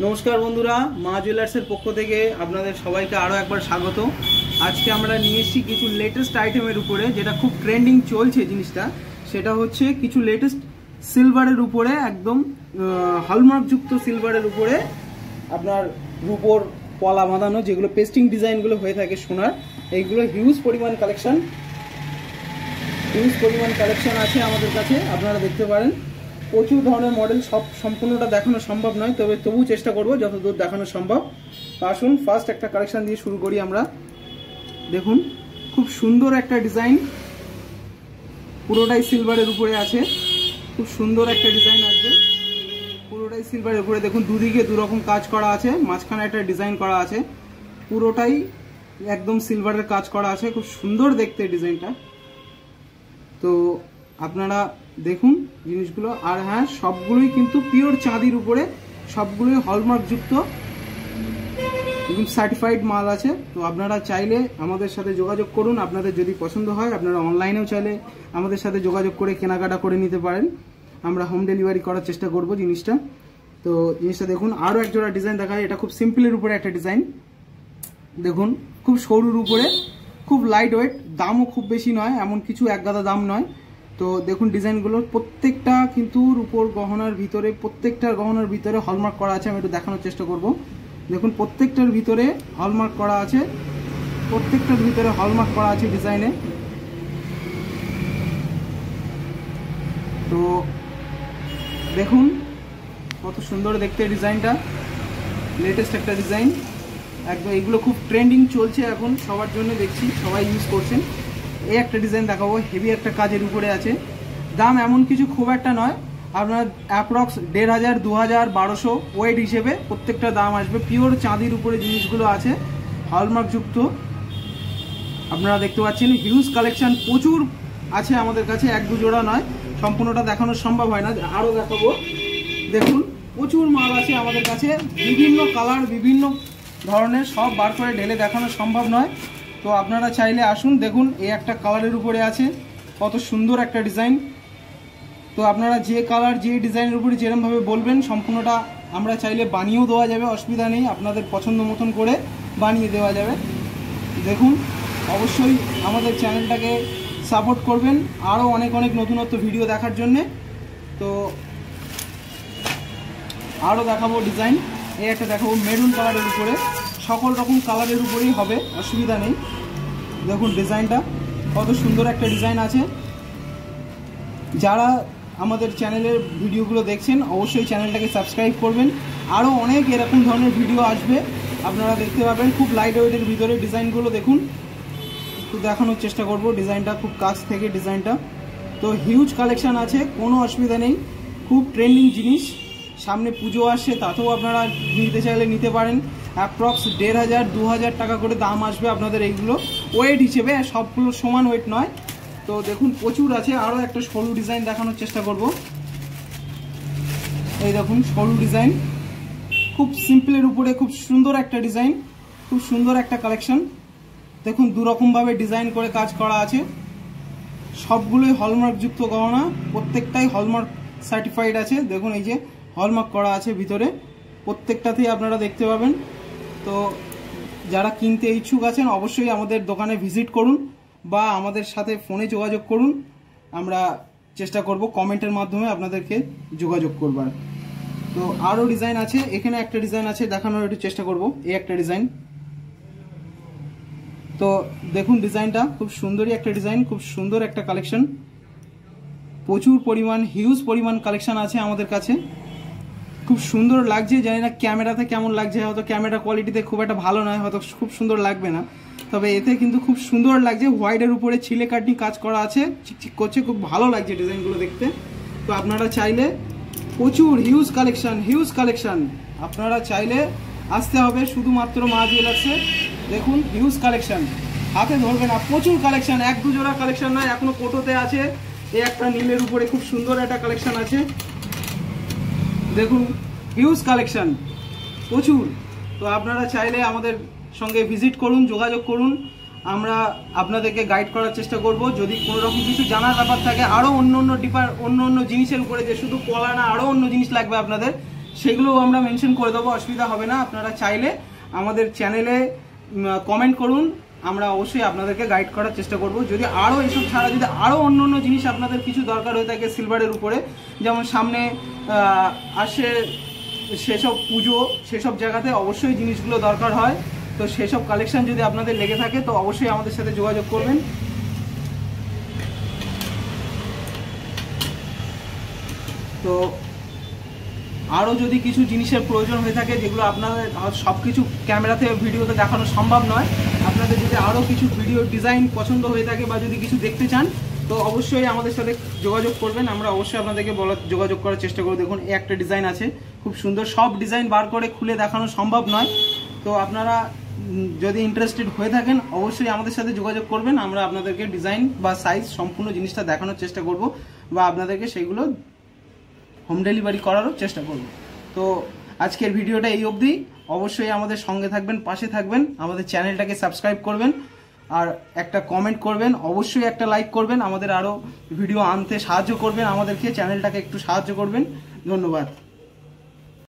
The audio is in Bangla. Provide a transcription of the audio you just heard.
নমস্কার বন্ধুরা, মা জুয়েলার্সের পক্ষ থেকে আপনাদের সবাইকে আরও একবার স্বাগত। আজকে আমরা নিয়ে এসেছি কিছু লেটেস্ট আইটেমের উপরে, যেটা খুব ট্রেন্ডিং চলছে জিনিসটা। সেটা হচ্ছে কিছু লেটেস্ট সিলভারের উপরে, একদম হলমার্কযুক্ত সিলভারের উপরে আপনার রূপোর পলা বাঁধানো, যেগুলো পেস্টিং ডিজাইনগুলো হয়ে থাকে সোনার, এইগুলো হিউজ পরিমাণ কালেকশন আছে আমাদের কাছে। আপনারা দেখতে পারেন প্রচুর ধরনের মডেল, সব সম্পূর্ণটা দেখানো সম্ভব নয়, তবু চেষ্টা করব যতদূর দেখানো সম্ভব। আসুন ফার্স্ট একটা কালেকশন দিয়ে শুরু করি আমরা। দেখুন খুব সুন্দর একটা ডিজাইন, পুরোটাই সিলভারের উপরে আছে। খুব সুন্দর একটা ডিজাইন আসবে, পুরোটাই সিলভারের উপরে। দেখুন দুদিকে দুরকম কাজ করা আছে, মাঝখানে একটা ডিজাইন করা আছে, পুরোটাই একদম সিলভারের কাজ করা আছে। খুব সুন্দর দেখতে ডিজাইনটা। তো আপনারা দেখুন জিনিসগুলো। আর হ্যাঁ, সবগুলোই কিন্তু পিওর চাঁদির উপরে, সবগুলোই হলমার্কযুক্ত, একদম সার্টিফাইড মাল আছে। তো আপনারা চাইলে আমাদের সাথে যোগাযোগ করুন। আপনাদের যদি পছন্দ হয় আপনারা অনলাইনেও চাইলে আমাদের সাথে যোগাযোগ করে কেনাকাটা করে নিতে পারেন। আমরা হোম ডেলিভারি করার চেষ্টা করব জিনিসটা। তো জিনিসটা দেখুন, আরও এক জোড়া ডিজাইন দেখায়। এটা খুব সিম্পলের উপরে একটা ডিজাইন। দেখুন খুব সরুর উপরে, খুব লাইট ওয়েট, দামও খুব বেশি নয়, এমন কিছু এক গাদা দাম নয়। তো দেখুন ডিজাইনগুলোর প্রত্যেকটা কিন্তু রূপোর গহনার ভিতরে, প্রত্যেকটার গহনার ভিতরে হলমার্ক করা আছে। আমি একটু দেখানোর চেষ্টা করব। দেখুন প্রত্যেকটার ভিতরে হলমার্ক করা আছে, প্রত্যেকটার ভিতরে হলমার্ক করা আছে ডিজাইনে। তো দেখুন কত সুন্দর দেখতে ডিজাইনটা, লেটেস্ট একটা ডিজাইন একদম। এগুলো খুব ট্রেন্ডিং চলছে এখন সবার জন্য, দেখছি সবাই ইউজ করছেন। এই একটা ডিজাইন দেখাবো, হেভি একটা কাজের উপরে আছে। দাম এমন কিছু খুব একটা নয়, আপনার অ্যাপ্রক্স 1500, 2000, 1200 ওয়েট হিসেবে প্রত্যেকটা দাম আসবে। পিওর চাঁদির উপরে জিনিসগুলো আছে, হলমার্কযুক্ত। আপনারা দেখতে পাচ্ছেন হিউজ কালেকশন প্রচুর আছে আমাদের কাছে, এক দু জোড়া নয়, সম্পূর্ণটা দেখানো সম্ভব হয় না। আরও দেখাবো, দেখুন প্রচুর মাল আছে আমাদের কাছে, বিভিন্ন কালার, বিভিন্ন ধরনের, সব বার করে ঢেলে দেখানো সম্ভব নয়। তো আপনারা চাইলে আসুন। দেখুন এই একটা কালারের উপরে আছে, কত সুন্দর একটা ডিজাইন। তো আপনারা যে কালার, যে ডিজাইনের উপরে যেরকমভাবে বলবেন, সম্পূর্ণটা আমরা চাইলে বানিয়েও দেওয়া যাবে, অসুবিধা নেই। আপনাদের পছন্দ মতন করে বানিয়ে দেওয়া যাবে। দেখুন অবশ্যই আমাদের চ্যানেলটাকে সাপোর্ট করবেন আরও অনেক অনেক নতুনত্ব ভিডিও দেখার জন্যে। তো আরও দেখাবো ডিজাইন। এই একটা দেখাবো মেরুন কালারের উপরে, সকল রকম কালারের উপরেই হবে, অসুবিধা নেই। দেখুন ডিজাইনটা কত সুন্দর একটা ডিজাইন আছে। যারা আমাদের চ্যানেলের ভিডিওগুলো দেখছেন অবশ্যই চ্যানেলটাকে সাবস্ক্রাইব করবেন। আরও অনেক এরকম ধরনের ভিডিও আসবে, আপনারা দেখতে পাবেন। খুব লাইট ওয়েটের ভিতরে ডিজাইনগুলো দেখুন, একটু দেখানোর চেষ্টা করব ডিজাইনটা খুব কাছ থেকে ডিজাইনটা। তো হিউজ কালেকশান আছে, কোনো অসুবিধা নেই। খুব ট্রেন্ডিং জিনিস, সামনে পুজো আসছে, তাতেও আপনারা নিতে চাইলে নিতে পারেন। অ্যাপ্রক্স 1500, 2000 টাকা করে দাম আসবে আপনাদের এইগুলো ওয়েট হিসেবে, সবগুলো সমান ওয়েট নয়। তো দেখুন প্রচুর আছে। আরও একটা সরু ডিজাইন দেখানোর চেষ্টা করব। এই দেখুন সরু ডিজাইন, খুব সিম্পলের উপরে খুব সুন্দর একটা ডিজাইন, খুব সুন্দর একটা কালেকশন। দেখুন দুরকমভাবে ডিজাইন করে কাজ করা আছে, সবগুলোই হলমার্কযুক্ত গহনা, প্রত্যেকটাই হলমার্ক সার্টিফাইড আছে। দেখুন এই যে হলমার্ক করা আছে ভিতরে, প্রত্যেকটাতেই আপনারা দেখতে পাবেন। তো যারা কিনতে ইচ্ছুক আছেন অবশ্যই আমাদের দোকানে ভিজিট করুন বা আমাদের সাথে ফোনে যোগাযোগ করুন। আমরা চেষ্টা করব কমেন্টের মাধ্যমে আপনাদেরকে যোগাযোগ করবার। তো আরও ডিজাইন আছে, এখানে একটা ডিজাইন আছে দেখানোর একটু চেষ্টা করব। এই একটা ডিজাইন, তো দেখুন ডিজাইনটা খুব সুন্দরই একটা ডিজাইন, খুব সুন্দর একটা কালেকশন। প্রচুর পরিমাণ, হিউজ পরিমাণ কালেকশন আছে আমাদের কাছে। খুব সুন্দর লাগছে, জানি না ক্যামেরাতে কেমন লাগছে, হয়তো ক্যামেরা কোয়ালিটিতে খুব একটা ভালো নয়, হয়তো খুব সুন্দর লাগবে না, তবে এতে কিন্তু খুব সুন্দর লাগছে। হোয়াইটের উপরে ছিলে কাটিং কাজ করা আছে, চিকচিক করছে, খুব ভালো লাগছে ডিজাইনগুলো দেখতে। তো আপনারা চাইলে প্রচুর হিউজ কালেকশন, আপনারা চাইলে আসতে হবে শুধুমাত্র মা জুয়েলার্সে। দেখুন হিউজ কালেকশন, হাতে ধরবে না, প্রচুর কালেকশন, এক দু জোড়া কালেকশন নয়, এখনো কোটোতে আছে। এই একটা নীলের উপরে খুব সুন্দর একটা কালেকশন আছে। দেখুন হিউজ কালেকশন প্রচুর। তো আপনারা চাইলে আমাদের সঙ্গে ভিজিট করুন, যোগাযোগ করুন, আমরা আপনাদেরকে গাইড করার চেষ্টা করব। যদি কোনো রকম কিছু জানার ব্যাপার থাকে, আরও অন্য অন্য জিনিসের উপরে, যে শুধু পলা না আরও অন্য জিনিস লাগবে আপনাদের, সেগুলোও আমরা মেনশন করে দেবো, অসুবিধা হবে না। আপনারা চাইলে আমাদের চ্যানেলে কমেন্ট করুন, আমরা অবশ্যই আপনাদেরকে গাইড করার চেষ্টা করব। যদি আরও এসব ছাড়া যদি আরও অন্য অন্য জিনিস আপনাদের কিছু দরকার হয়ে থাকে সিলভারের উপরে, যেমন সামনে আসে সেসব পুজো, সেসব জায়গাতে অবশ্যই জিনিসগুলো দরকার হয়, তো সেসব কালেকশন যদি আপনাদের লেগে থাকে তো অবশ্যই আমাদের সাথে যোগাযোগ করবেন। তো আরও যদি কিছু জিনিসের প্রয়োজন হয়ে থাকে যেগুলো আপনাদের সব কিছু ক্যামেরাতে ভিডিওতে দেখানো সম্ভব নয়, আপনাদের যদি আরও কিছু ভিডিও ডিজাইন পছন্দ হয়ে থাকে বা যদি কিছু দেখতে চান তো অবশ্যই আমাদের সাথে যোগাযোগ করবেন, আমরা অবশ্যই আপনাদেরকে যোগাযোগ করার চেষ্টা করব। দেখুন এই একটা ডিজাইন আছে খুব সুন্দর, সব ডিজাইন বার করে খুলে দেখানো সম্ভব নয়, তো আপনারা যদি ইন্টারেস্টেড হয়ে থাকেন অবশ্যই আমাদের সাথে যোগাযোগ করবেন, আমরা আপনাদেরকে ডিজাইন বা সাইজ সম্পূর্ণ জিনিসটা দেখানোর চেষ্টা করব বা আপনাদেরকে সেগুলো হোম ডেলিভারি করারও চেষ্টা করব। তো আজকের ভিডিওটা এই অবধি, অবশ্যই আমাদের সঙ্গে থাকবেন, পাশে থাকবেন, আমাদের চ্যানেলটাকে সাবস্ক্রাইব করবেন আর একটা কমেন্ট করবেন, অবশ্যই একটা লাইক করবেন, আমাদের আরও ভিডিও আনতে সাহায্য করবেন, আমাদেরকে চ্যানেলটাকে একটু সাহায্য করবেন। ধন্যবাদ।